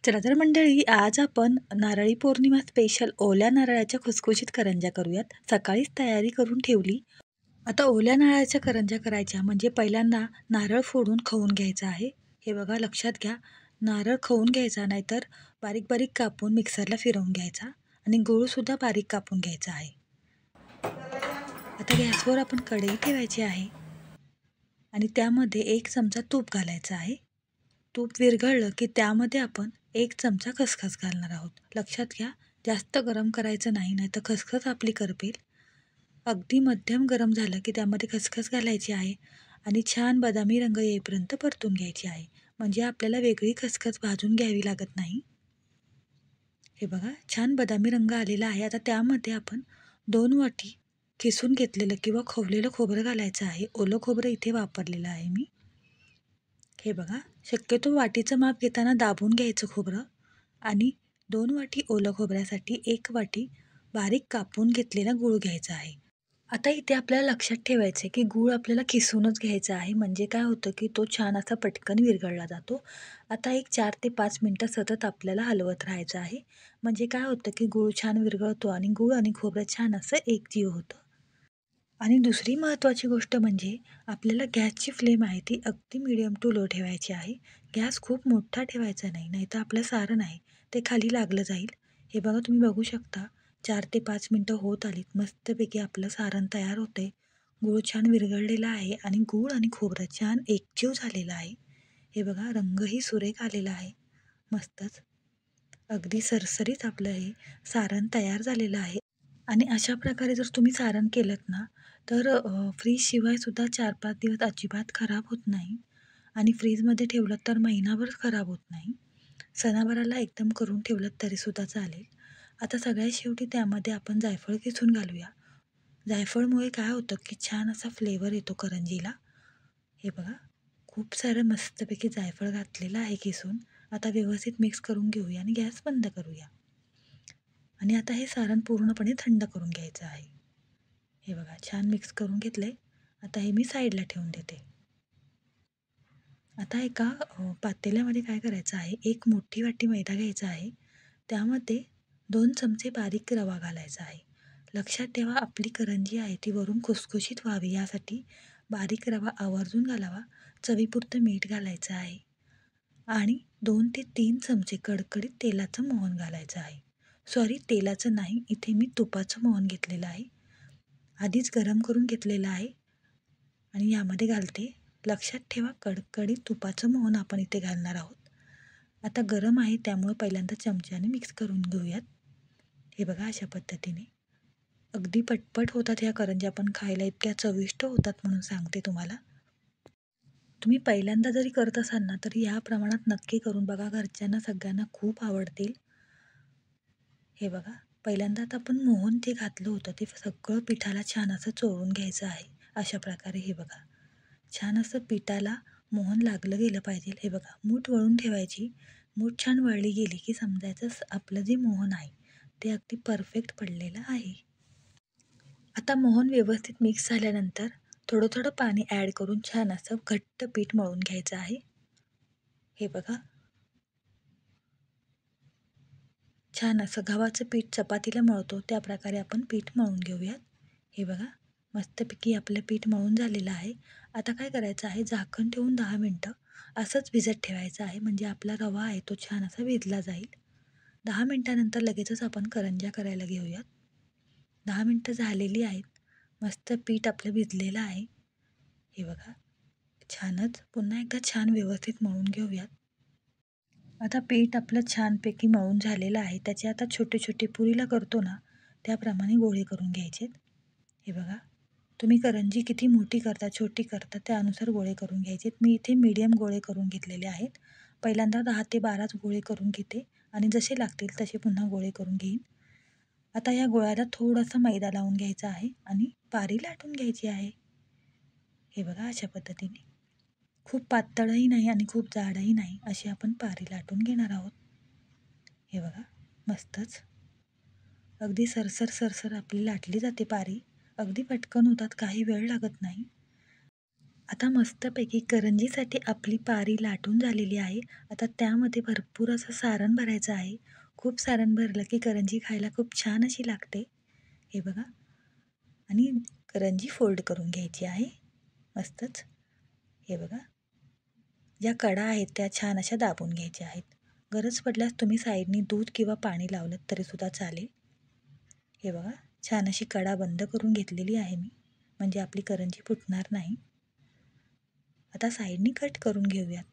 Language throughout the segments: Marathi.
चला तर मंडळी, आज आपण नारळी पौर्णिमा स्पेशल ओल्या नारळाच्या खुसखुशीत करंज्या करूयात. सकाळीच तयारी करून ठेवली. आता ओल्या नारळाच्या करंज्या करायच्या म्हणजे पहिल्यांदा नारळ फोडून खवून घ्यायचा आहे. हे बघा, लक्षात घ्या, नारळ खवून घ्यायचा, नाहीतर बारीक बारीक कापून मिक्सरला फिरवून घ्यायचा आणि गूळसुद्धा बारीक कापून घ्यायचा आहे. आता गॅसवर आपण कढई ठेवायची आहे आणि त्यामध्ये 1 चमचा तूप घालायचं आहे. तूप विरघळलं की त्यामध्ये आपण 1 चमचा खसखस घालणार आहोत. लक्षात घ्या, जास्त गरम करायचं नाही, नाहीतर खसखस आपली करपेल. अगदी मध्यम गरम झालं की त्यामध्ये खसखस घालायची आहे आणि छान बदामी रंग येईपर्यंत परतून घ्यायची आहे. म्हणजे आपल्याला वेगळी खसखस भाजून घ्यावी लागत नाही. हे बघा, छान बदामी रंग आलेला आहे. आता त्यामध्ये आपण 2 वाटी किसून घेतलेलं किंवा खोवलेलं खोबरं घालायचं आहे. ओलं खोबरं इथे वापरलेलं आहे मी. हे बघा, शक्यतो वाटीचं माप घेताना दाबून घ्यायचं खोबरं आणि 2 वाटी ओलं खोबऱ्यासाठी 1 वाटी बारीक कापून घेतलेला गूळ घ्यायचा आहे. आता इथे आपल्याला लक्षात ठेवायचं आहे की गूळ आपल्याला किसूनच घ्यायचा आहे, म्हणजे काय होतं की तो छान असा पटकन विरघळला जातो. आता एक 4 ते 5 मिनटं सतत आपल्याला हलवत राहायचं आहे, म्हणजे काय होतं की गूळ छान विरघळतो आणि गूळ आणि खोबरं छान असं एकजीव होतं. आणि दुसरी महत्त्वाची गोष्ट म्हणजे आपल्याला गॅसची फ्लेम आहे ती अगदी मीडियम टू लो ठेवायची आहे. गॅस खूप मोठा ठेवायचा नाही, नाहीतर आपलं सारण आहे ते खाली लागलं जाईल. हे बघा, तुम्ही बघू शकता, 4 ते 5 मिनटं होत आलीत. मस्तपैकी आपलं सारण तयार होतंय. गूळ छान विरघळलेला आहे आणि गूळ आणि खोबरं छान एकजीव झालेलं आहे. हे बघा, रंगही सुरेख आलेला आहे. मस्तच. अगदी सरसरीत आपलं हे सारण तयार झालेलं आहे. आणि अशा प्रकारे जर तुम्ही सारण केलंत ना, तर फ्रीजशिवाय सुद्धा 4-5 दिवस अजिबात खराब होत नाही आणि फ्रीजमध्ये ठेवलं तर महिनाभर खराब होत नाही. सणावाराला एकदम करून ठेवलं तरीसुद्धा चालेल. आता सगळ्यात शेवटी त्यामध्ये आपण जायफळ किसून घालूया. जायफळमुळे काय होतं की छान असा फ्लेवर येतो करंजीला. हे बघा, खूप सारं मस्तपैकी जायफळ घातलेलं आहे किसून. आता व्यवस्थित मिक्स करून घेऊया आणि गॅस बंद करूया. आणि आता हे सारण पूर्णपणे थंड करून घ्यायचं आहे. हे बघा, छान मिक्स करून घेतले. आता हे मी साईडला ठेवून देते. आता एका पातेल्यामध्ये काय करायचं आहे, 1 मोठी वाटी मैदा घ्यायचा आहे. त्यामध्ये 2 चमचे बारीक रवा घालायचा आहे. लक्षात ठेवा, आपली करंजी आहे ती वरून खुसखुशीत व्हावी यासाठी बारीक रवा आवर्जून घालावा. चवीपुरतं मीठ घालायचं आहे आणि 2 ते 3 चमचे कडकडीत तेलाचं मोहन घालायचं आहे. सॉरी, तेलाचं नाही, इथे मी तुपाचं मोहन घेतलेलं आहे. आधीच गरम करून घेतलेलं आहे आणि यामध्ये घालते. लक्षात ठेवा, कडकडीत तुपाचं मोहन आपण इथे घालणार आहोत. आता गरम आहे त्यामुळे पहिल्यांदा चमच्याने मिक्स करून घेऊयात. हे बघा, अशा पद्धतीने अगदी पटपट होतात ह्या करंज्या, पण खायला इतक्या चविष्ट होतात म्हणून सांगते तुम्हाला. तुम्ही पहिल्यांदा जरी करत असाल ना, तरी या प्रमाणात नक्की करून बघा, घरच्यांना सगळ्यांना खूप आवडतील. हे बघा, पहिल्यांदा आता आपण मोहन ते घातलं होतं ते सगळं पिठाला छान असं चोळून घ्यायचं आहे. अशा प्रकारे हे बघा, छान असं पिठाला मोहन लागलं गेलं पाहिजे. हे बघा, मूठ वळून ठेवायची. मूठ छान वळली गेली की समजायचं आपलं जे मोहन आहे ते अगदी परफेक्ट पडलेलं आहे. आता मोहन व्यवस्थित मिक्स झाल्यानंतर थोडं थोडं पाणी ॲड करून छान असं घट्ट पीठ मळून घ्यायचं आहे. हे बघा, छान असं गव्हाचं पीठ चपातीला मळतो त्या प्रकारे आपण पीठ मळून घेऊयात. हे बघा, मस्तपैकी आपलं पीठ मळून झालेलं आहे. आता काय करायचं आहे, झाकण ठेवून 10 मिनटं असंच भिजत ठेवायचं आहे, म्हणजे आपला रवा आहे तो छान असा भिजला जाईल. 10 मिनटानंतर लगेचच आपण करंज्या करायला घेऊयात. 10 मिनटं झालेली आहेत. मस्त पीठ आपलं भिजलेलं आहे. हे बघा, छानच. पुन्हा एकदा छान व्यवस्थित मळून घेऊयात. आता पीठ आपलं छानपैकी मळून झालेलं आहे. त्याचे आता छोटे छोटे पुरीला करतो ना, त्याप्रमाणे गोळे करून घ्यायचेत. हे बघा, तुम्ही करंजी किती मोठी करता छोटी करता त्यानुसार गोळे करून घ्यायचेत. मी इथे मीडियम गोळे करून घेतलेले आहेत. पहिल्यांदा 10 ते 12 गोळे करून घेते आणि जसे लागतील तसे पुन्हा गोळे करून घेईन. आता या गोळ्याला थोडासा मैदा लावून घ्यायचा आहे आणि पारी लाटून घ्यायची आहे. हे बघा, अशा पद्धतीने खूप पातळही नाही आणि खूप जाडही नाही, अशी आपण पारी लाटून घेणार आहोत. हे बघा, मस्तच. अगदी सरसर सरसर आपली लाटली जाते पारी. अगदी पटकन होतात, काही वेळ लागत नाही. आता मस्तपैकी करंजीसाठी आपली पारी लाटून झालेली आहे. आता त्यामध्ये भरपूर असं सारण भरायचं आहे. खूप सारण भरलं की करंजी खायला खूप छान अशी लागते. हे बघा आणि करंजी फोल्ड करून घ्यायची आहे मस्तच. हे बघा, ज्या कडा आहेत त्या छान अशा दाबून घ्यायच्या आहेत. गरज पडल्यास तुम्ही साईडनी दूध किंवा पाणी लावलं तरीसुद्धा चालेल. हे बघा, छान अशी कडा बंद करून घेतलेली आहे मी, म्हणजे आपली करंजी फुटणार नाही. आता साईडनी कट करून घेऊयात.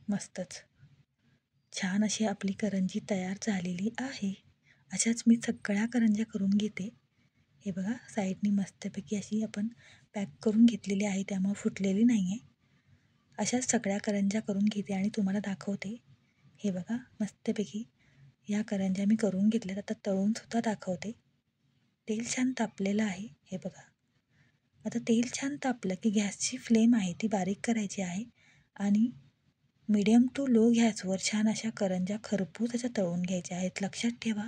मस्तच छान अशी आपली करंजी तयार झालेली आहे. अशाच मी सगळ्या करंज्या करून घेते. हे बघा, साईडनी मस्तपैकी अशी आपण पॅक करून घेतलेली आहे, त्यामुळे फुटलेली नाही आहे. अशाच सगळ्या करंज्या करून घेते आणि तुम्हाला दाखवते. हे बघा, मस्तपैकी या करंज्या मी करून घेतल्यात. आता तळूनसुद्धा दाखवते. तेल छान तापलेलं आहे. हे बघा, आता तेल छान तापलं की गॅसची फ्लेम आहे ती बारीक करायची आहे आणि मीडियम टू लो गॅसवर छान अशा करंज्या खरपूस अशा तळून घ्यायच्या आहेत. लक्षात ठेवा,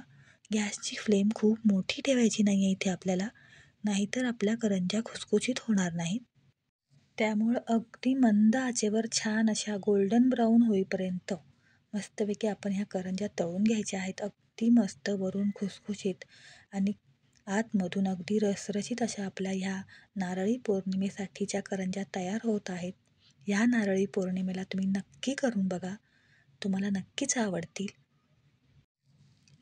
गॅसची फ्लेम खूप मोठी ठेवायची नाही आहे इथे आपल्याला, नाहीतर आपल्या करंज्या खुसखुशीत होणार नाहीत. त्यामुळं अगदी मंद आचेवर छान अशा गोल्डन ब्राऊन होईपर्यंत मस्तपैकी आपण ह्या करंज्या तळून घ्यायच्या आहेत. अगदी मस्त वरून खुसखुशीत आणि आतमधून अगदी रसरशीत अशा आपल्या ह्या नारळी पौर्णिमेसाठीच्या करंज्या तयार होत आहेत. ह्या नारळी पौर्णिमेला तुम्ही नक्की करून बघा, तुम्हाला नक्कीच आवडतील.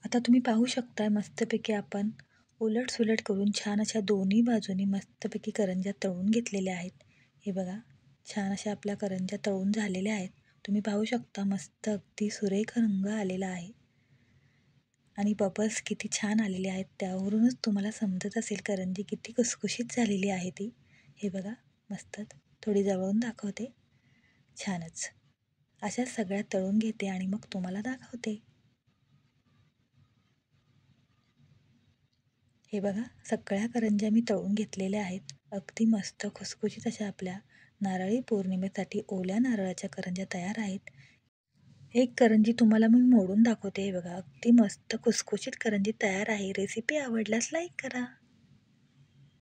आता तुम्ही पाहू शकता मस्तपैकी आपण उलटसुलट करून छान अशा दोन्ही बाजूनी मस्तपैकी करंज्या तळून घेतलेल्या आहेत. हे बघा, छान अशा आपल्या करंज्या तळून झालेल्या आहेत. तुम्ही पाहू शकता मस्त अगदी सुरेख रंग आलेला आहे आणि बबल्स किती छान आलेले आहेत. त्यावरूनच तुम्हाला समजत असेल करंजी किती खुसखुशीत झालेली आहे ती. हे बघा, मस्त थोडी जवळून दाखवते. छानच अशा सगळ्या तळून घेते आणि मग तुम्हाला दाखवते. हे बघा, सगळ्या करंज्या मी तळून घेतलेल्या आहेत. अगदी मस्त खुसखुशीत अशा आपल्या नारळी पौर्णिमेसाठी ओल्या नारळाच्या करंज्या तयार आहेत. एक करंजी तुम्हाला मी मोडून दाखवते. हे बघा, अगदी मस्त खुसखुशीत करंजी तयार आहे. रेसिपी आवडल्यास लाईक करा.